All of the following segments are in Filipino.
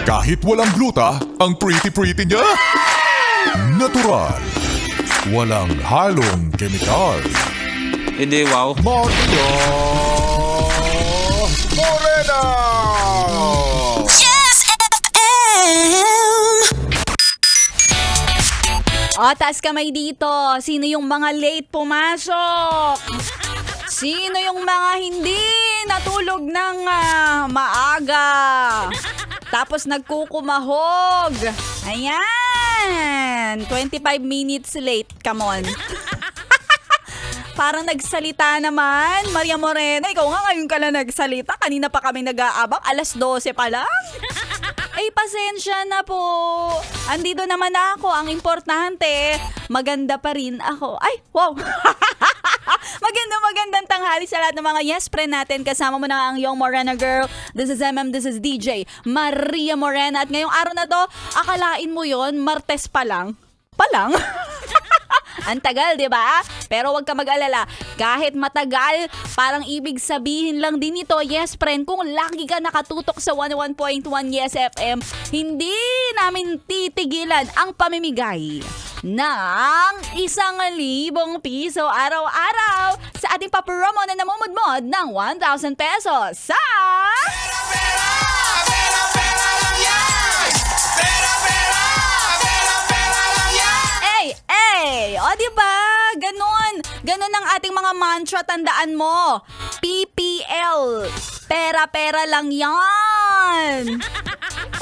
Kahit walang gluta, ang pretty-pretty niya. Natural. Walang halong kemikal. Hindi, wow. Maria Morena! O, taas kamay dito. Sino yung mga late pumasok? Sino yung mga hindi natulog ng maaga? Tapos nagkukumahog. Ayan. 25 minutes late. Come on. Parang nagsalita naman. Maria Morena, ikaw nga ngayon ka lang nagsalita. Kanina pa kami nag-aabang. Alas 12 pa lang. Ay, pasensya na po. Andito naman ako. Ang importante, maganda pa rin ako. Ay, wow. Magandang tanghali sa lahat ng mga yes friend natin. Kasama mo na ang Young Morena Girl. This is this is DJ Maria Morena. At ngayong araw na to, akalain mo yon Martes pa lang. Ang tagal, di ba? Pero wag ka mag-alala. Kahit matagal, parang ibig sabihin lang din ito, yes friend, kung lagi ka nakatutok sa 101.1 Yes FM, hindi namin titigilan ang pamimigay ng 1,000 piso araw-araw sa ating papromo na namumudmod ng 1,000 pesos sa... O, diba? Ganon ang ating mga mantra. Tandaan mo. PPL. Pera-pera lang yan.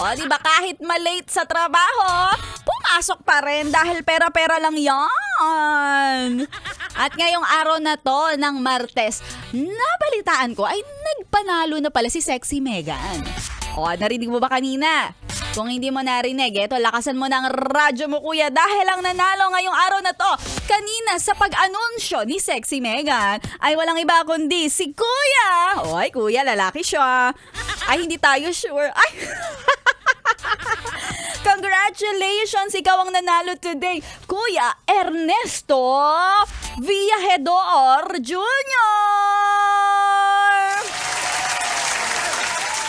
O, diba? Kahit malate sa trabaho, pumasok pa rin dahil pera-pera lang yan. At ngayong araw na to ng Martes, nabalitaan ko ay nagpanalo na pala si Sexy Megan. O, narinig mo ba kanina? Kung hindi mo narinig, eto, lakasan mo ng radyo mo, kuya, dahil ang nanalo ngayong araw na to, kanina sa pag-anunsyo ni Sexy Megan, ay walang iba kundi si Kuya. Oy, Kuya, lalaki siya. Ay, hindi tayo sure. Ay, congratulations, ikaw ang nanalo today, Kuya Ernesto Villajedor Jr.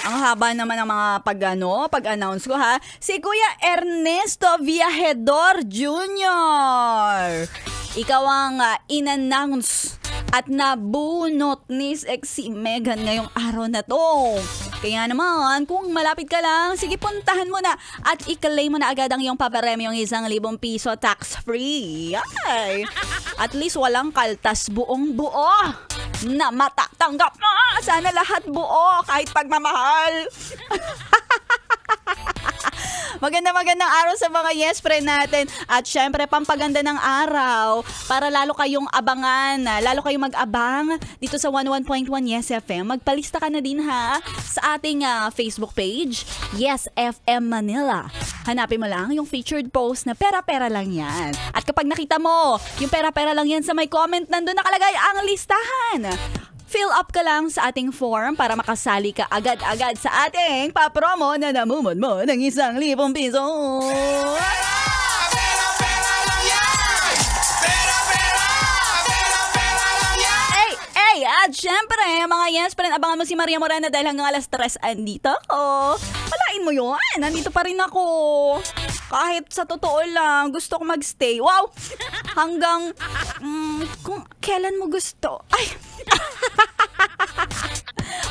Ang haba naman ng mga pag-announce ko, ha. Si Kuya Ernesto Villajedor Jr. Ikaw ang in-announce at nabunot ni Sexy Megan ngayong araw na to. Kaya naman, kung malapit ka lang, sige, puntahan mo na at i-claim mo na agad ang iyong paparemyong 1,000 piso tax-free. Ay! At least walang kaltas, buong buo na matatanggap mo. Sana lahat buo, kahit pagmamahal. Magandang araw sa mga yes friend natin. At syempre, pampaganda ng araw para lalo kayong abangan, lalo kayong mag-abang dito sa 101.1 Yes FM. Magpalista ka na din, ha, sa ating Facebook page, Yes FM Manila. Hanapin mo lang yung featured post na pera-pera lang yan. At kapag nakita mo yung pera-pera lang yan sa may comment, nandun nakalagay ang listahan. Fill up ka lang sa ating form para makasali ka agad-agad sa ating papromo na namumod mo ng 1,000 piso. At syempre, mga yes friend, abangan mo si Maria Morena dahil hanggang alas 3 andito ako. Walain mo yun, nandito pa rin ako. Kahit sa totoo lang, gusto ko magstay. Wow! Hanggang, kung kailan mo gusto. Ay!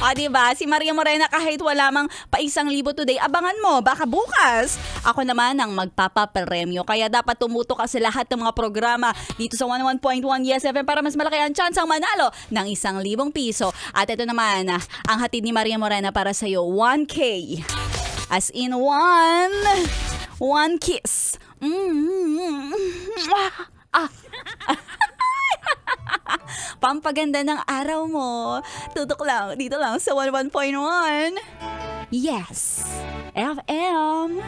O, diba? Si Maria Morena kahit wala mang pa 1,000 today, abangan mo, baka bukas ako naman ang magpapapremyo. Kaya dapat tumuto ka sa lahat ng mga programa dito sa 101.1 Yes FM para mas malaki ang chance ang manalo ng 1,000 piso. At ito naman, ang hatid ni Maria Morena para sa'yo, 1K. As in one kiss. Pampaganda ng araw mo. Tutok lang, dito lang sa 101.1 Yes FM.